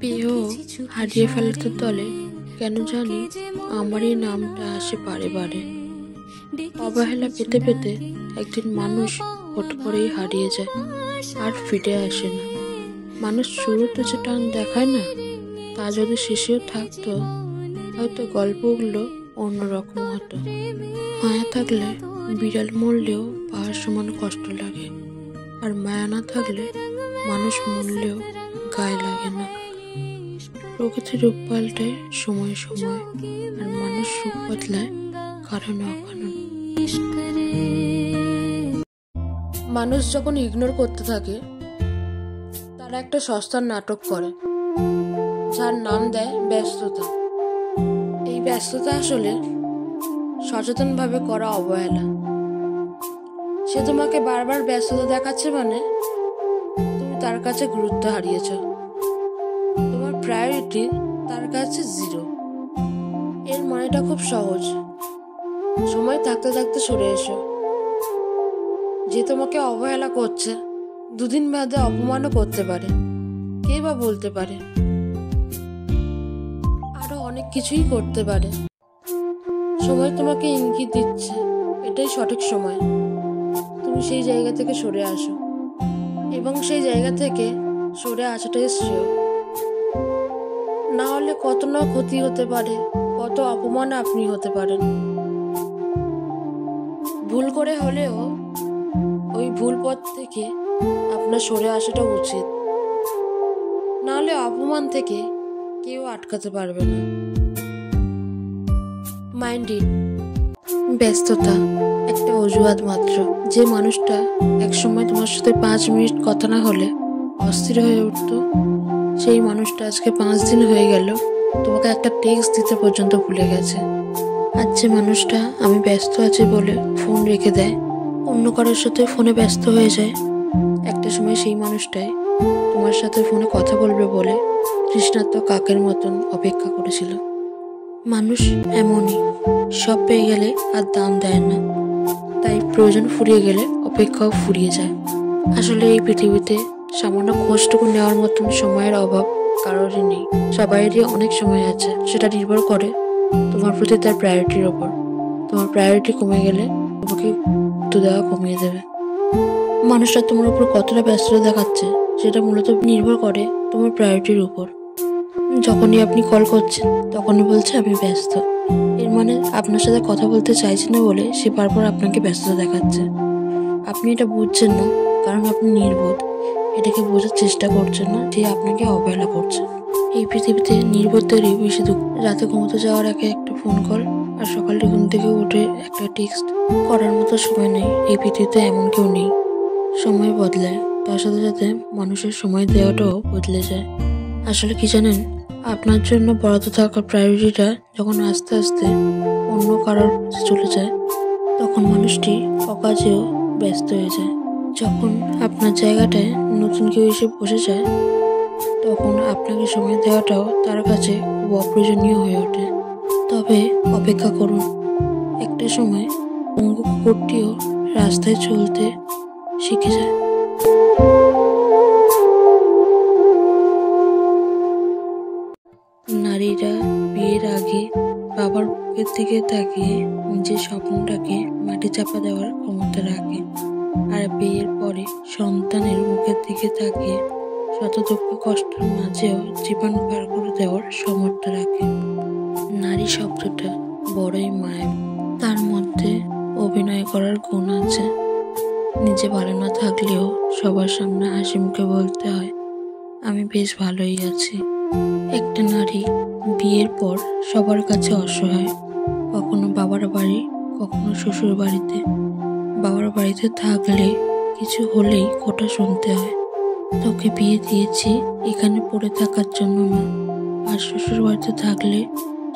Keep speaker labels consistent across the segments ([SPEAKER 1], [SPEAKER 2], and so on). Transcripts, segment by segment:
[SPEAKER 1] প্রিয় হারিয়ে ফেলতে দলে কেন জানি আমারই নামটা আসে বারে বারে। অবহেলা পেতে পেতে একদিন মানুষ হুট করেই হারিয়ে যায় আর ফিরে আসে না। মানুষ শুরুতে যে টান দেখায় না, তা যদি শেষেও থাকতো হয়তো গল্পগুলো অন্যরকম হতো। মায়া থাকলে বিড়াল মরলেও পাহাড় সমান কষ্ট লাগে, আর মায়া না থাকলে মানুষ মরলেও গায়ে লাগে না। প্রকৃতির রূপ পাল্টায় সময় সময়, আর মানুষ রূপ বদলায় কারণ অকারণ। মানুষ যখন ইগনোর করতে থাকে, তারা একটা সস্তার নাটক করে, যার নাম দেয় ব্যস্ততা। এই ব্যস্ততা আসলে সচেতনভাবে করা অবহেলা। সে তোমাকে বারবার ব্যস্ততা দেখাচ্ছে মানে তুমি তার কাছে গুরুত্ব হারিয়েছ। তোমার প্রায়োরিটি তার কাছে 0। এর মানেটা খুব সহজ, সময় থাকতে থাকতে সরে এসো। যে তোমাকে অবহেলা করছে 2 দিন বাদে অপমানও করতে পারে, কে বা বলতে পারে, আরো অনেক কিছুই করতে পারে। সময় তোমাকে ইঙ্গিত দিচ্ছে এটাই সঠিক সময়, তুমি সেই জায়গা থেকে সরে আসো, এবং সেই জায়গা থেকে সরে আসাটাই শ্রেয়। না হলে কত না ক্ষতি হতে পারে, কত অপমান আপনি হতে পারেন। ভুল করে হলেও ওই ভুল পথ থেকে আপনার সরে আসাটা উচিত, না হলে অপমান থেকে কেউ আটকাতে পারবে না। মাইন্ড ইট, ব্যস্ততা একটা অজুহাত মাত্র। যে মানুষটা একসময় তোমার সাথে 5 মিনিট কথা না হলে অস্থির হয়ে উঠতো, সেই মানুষটা আজকে 5 দিন হয়ে গেল তোমাকে একটা টেক্সট দিতে পর্যন্ত ভুলে গেছে। আর যে মানুষটা আমি ব্যস্ত আছি বলে ফোন রেখে দেয়, অন্য কারোর সাথে ফোনে ব্যস্ত হয়ে যায়, একটা সময় সেই মানুষটাই তোমার সাথে ফোনে কথা বলবে বলে তৃষ্ণার্ত কাকের মতন অপেক্ষা করেছিল। মানুষ এমনই, সব পেয়ে গেলে আর দাম দেয় না, তাই প্রয়োজন ফুরিয়ে গেলে অপেক্ষাও ফুরিয়ে যায়। আসলে এই পৃথিবীতে সামান্য খোঁজটুকু নেওয়ার মতন সময়ের অভাব কারোরই নেই। সবাইয়েরই অনেক সময় আছে, সেটা নির্ভর করে তোমার প্রতি তার প্রায়োরিটির ওপর। তোমার প্রায়োরিটি কমে গেলে তোমাকে গুরুত্ব দেওয়া কমিয়ে দেবে। মানুষটা তোমার উপর কতটা ব্যস্ততা দেখাচ্ছে সেটা মূলত নির্ভর করে তোমার প্রায়োরিটির উপর। যখনই আপনি কল করছেন তখনই বলছে আমি ব্যস্ত, এর মানে আপনার সাথে কথা বলতে চাইছে না বলে সে বারবার আপনাকে ব্যস্ততা দেখাচ্ছে। আপনি এটা বুঝছেন না কারণ আপনি নির্বোধ, এটাকে বোঝার চেষ্টা করছেন না যে আপনাকে অবহেলা করছে। এই পৃথিবীতে নির্বোধদেরই বেশি দুঃখ। রাতে ঘুমোতে যাওয়ার আগে একটা ফোন কল আর সকালে ঘুম থেকে উঠে একটা টেক্সট করার মতো সময় নেই। এই পৃথিবীতে এমন কেউ নেই। সময় বদলায়, তার সাথে সাথে মানুষের সময় দেওয়াটাও বদলে যায়। আসলে কি জানেন, আপনার জন্য বরাদ্দ থাকা প্রায়োরিটিটা যখন আস্তে আস্তে অন্য কারোর চলে যায়, তখন মানুষটি অকাজেও ব্যস্ত হয়ে যায়। যখন আপনার জায়গাটায় নতুন কেউ এসে বসে যায়, তখন আপনাকে সময় দেওয়াটাও তার কাছে খুব অপ্রয়োজনীয় হয়ে ওঠে। তবে অপেক্ষা করুন, একটা সময় পঙ্গু কুকুরটিও রাস্তায় চলতে শিখে যায়। নারীরা বিয়ের আগে বাবার বুকের দিকে তাকিয়ে নিজের স্বপ্নটাকে মাটি চাপা দেওয়ার ক্ষমতা রাখে, আর বিয়ের পরে সন্তানের মুখের দিকে তাকিয়ে শত দুঃখ কষ্টের মাঝেও জীবন পার করে দেওয়ার সামর্থ্য রাখে। নারী শব্দটা বড়ই মায়াবী, তার মধ্যে অভিনয় করার গুণ আছে। নিজে ভালো না থাকলেও সবার সামনে হাসি মুখে বলতে হয় আমি বেশ ভালোই আছি। একটা নারী বিয়ের পর সবার কাছে অসহায়, কখনো বাবার বাড়ি, কখনো শ্বশুর বাড়িতে। বাবার বাড়িতে থাকলে কিছু হলেই খোঁটা শুনতে হয়, তোকে বিয়ে দিয়েছি এখানে পড়ে থাকার জন্য না। আর শ্বশুর বাড়িতে থাকলে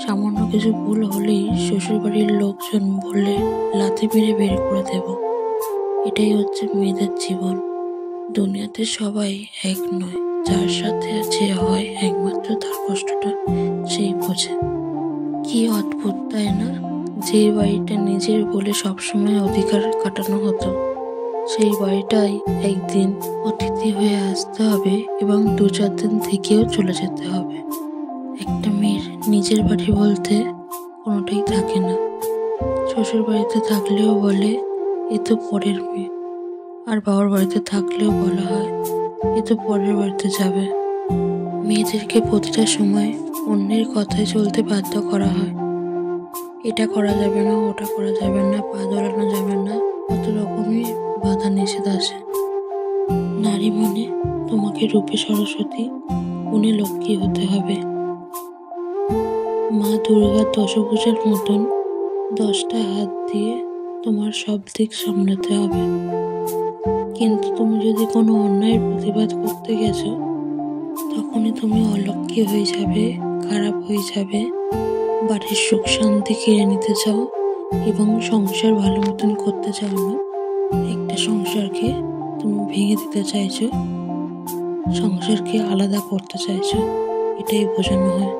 [SPEAKER 1] সামান্য কিছু ভুল হলেই শ্বশুর বাড়ির লোকজন বললে লাথি মেরে বের করে দেব। এটাই হচ্ছে মেয়েদের জীবন। দুনিয়াতে সবাই এক নয়, যার সাথে যে হয় একমাত্র তার কষ্টটা সেই বোঝে। কি অদ্ভুত তাই না, যে বাড়িটা নিজের বলে সবসময় অধিকার কাটানো হতো, সেই বাড়িটাই একদিন অতিথি হয়ে আসতে হবে এবং 2-4 দিন থেকেও চলে যেতে হবে। একটা মেয়ের নিজের বাড়ি বলতে কোনোটাই থাকে না। শ্বশুর বাড়িতে থাকলেও বলে এ তো পরের মেয়ে, আর বাবার বাড়িতে থাকলেও বলা হয় এ তো পরের বাড়িতে যাবে। মেয়েদেরকে প্রতিটা সময় অন্যের কথায় চলতে বাধ্য করা হয়। এটা করা যাবে না, ওটা করা যাবে না, পা দোলানো যাবে না, কত রকমই বাধা নিষেধ আসে। নারী মানে তোমাকে রূপে সরস্বতী, গুণে লক্ষ্মী হতে হবে। মা দুর্গার দশভুজার মতন 10টা হাত দিয়ে তোমার সব দিক সামলাতে হবে। কিন্তু তুমি যদি কোনো অন্যায়ের প্রতিবাদ করতে গেছো, তখনই তুমি অলক্ষ্মী হয়ে যাবে, খারাপ হয়ে যাবে, বাড়ির সুখ শান্তি কেড়ে নিতে চাও এবং সংসার ভালো মতন করতে চাও না। একটা সংসারকে তুমি ভেঙে দিতে চাইছো, সংসারকে আলাদা করতে চাইছো, এটাই বোঝানো হয়।